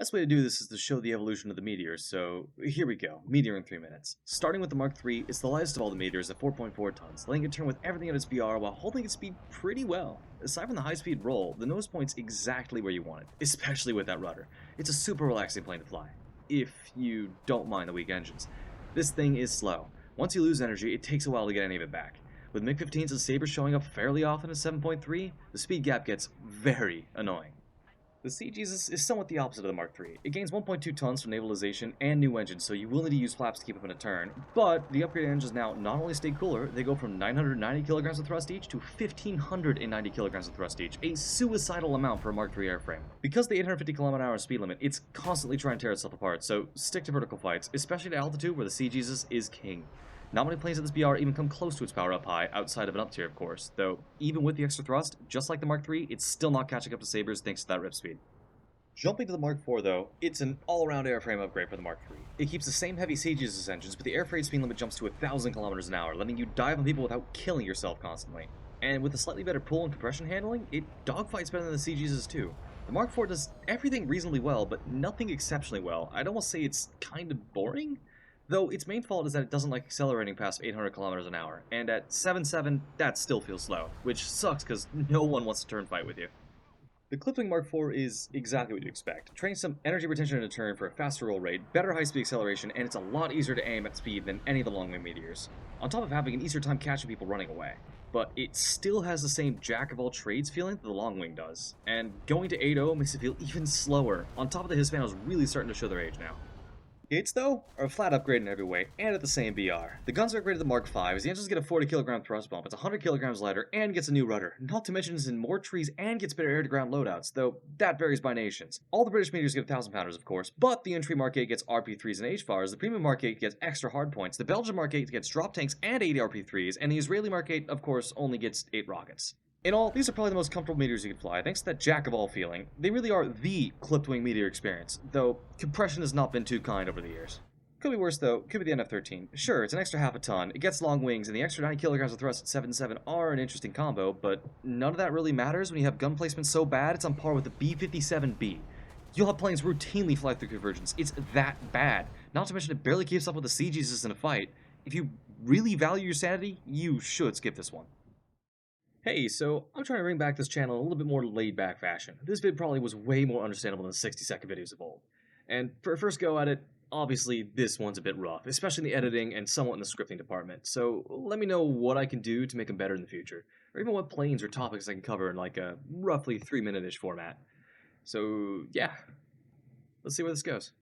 Best way to do this is to show the evolution of the Meteor, so here we go, Meteor in 3 minutes. Starting with the Mark III, it's the lightest of all the Meteors at 4.4 tons, letting it turn with everything at its BR while holding its speed pretty well. Aside from the high-speed roll, the nose point's exactly where you want it, especially with that rudder. It's a super relaxing plane to fly, if you don't mind the weak engines. This thing is slow. Once you lose energy, it takes a while to get any of it back. With MiG-15s and Sabres showing up fairly often at 7.3, the speed gap gets very annoying. The Sea Jesus is somewhat the opposite of the Mark III. It gains 1.2 tons from navalization and new engines, so you will need to use flaps to keep up in a turn, but the upgraded engines now not only stay cooler, they go from 990 kilograms of thrust each to 1590 kilograms of thrust each, a suicidal amount for a Mark III airframe. Because the 850km/h speed limit, it's constantly trying to tear itself apart, so stick to vertical fights, especially at altitude where the Sea Jesus is king. Not many planes at this BR even come close to its power up high, outside of an up tier of course, though even with the extra thrust, just like the Mark III, it's still not catching up to Sabres thanks to that rip speed. Jumping to the Mark IV though, it's an all-around airframe upgrade for the Mark III. It keeps the same heavy siege as engines, but the airframe speed limit jumps to 1,000 kilometers an hour, letting you dive on people without killing yourself constantly. And with a slightly better pull and compression handling, it dogfights better than the Sea too. The Mark IV does everything reasonably well, but nothing exceptionally well. I'd almost say it's kind of boring? Though its main fault is that it doesn't like accelerating past 800 kilometers an hour, and at 7.7, that still feels slow, which sucks because no one wants to turn fight with you. The Clipwing Mark IV is exactly what you expect. Training some energy retention in a turn for a faster roll rate, better high-speed acceleration, and it's a lot easier to aim at speed than any of the long-wing Meteors, on top of having an easier time catching people running away. But it still has the same jack-of-all-trades feeling that the long-wing does, and going to 8.0 makes it feel even slower, on top of the Hispanos really starting to show their age now. Gates, though, are a flat upgrade in every way, and at the same BR. The guns are upgraded to the Mark V, as the engines get a 40kg thrust bump, it's 100kg lighter, and gets a new rudder. Not to mention it's in more trees and gets better air-to-ground loadouts, though that varies by nations. All the British Meteors get 1,000-pounders, of course, but the entry Mark 8 gets RP3s and HFARs, the premium Mark 8 gets extra hardpoints, the Belgian Mark 8 gets drop tanks and 80 RP3s, and the Israeli Mark 8, of course, only gets 8 rockets. In all, these are probably the most comfortable Meteors you can fly, thanks to that jack-of-all feeling. They really are the clipped-wing Meteor experience, though compression has not been too kind over the years. Could be worse though, could be the NF-13. Sure, it's an extra half a ton, it gets long wings, and the extra 90kg of thrust at 7.7 are an interesting combo, but none of that really matters when you have gun placement so bad it's on par with the B-57B. You'll have planes routinely fly through convergence, it's that bad. Not to mention it barely keeps up with the Sea Jesus in a fight. If you really value your sanity, you should skip this one. Hey, so I'm trying to bring back this channel in a little bit more laid-back fashion. This vid probably was way more understandable than 60-second videos of old. And for a first go at it, obviously this one's a bit rough, especially in the editing and somewhat in the scripting department, so let me know what I can do to make them better in the future, or even what planes or topics I can cover in like a roughly 3-minute-ish format. So yeah, let's see where this goes.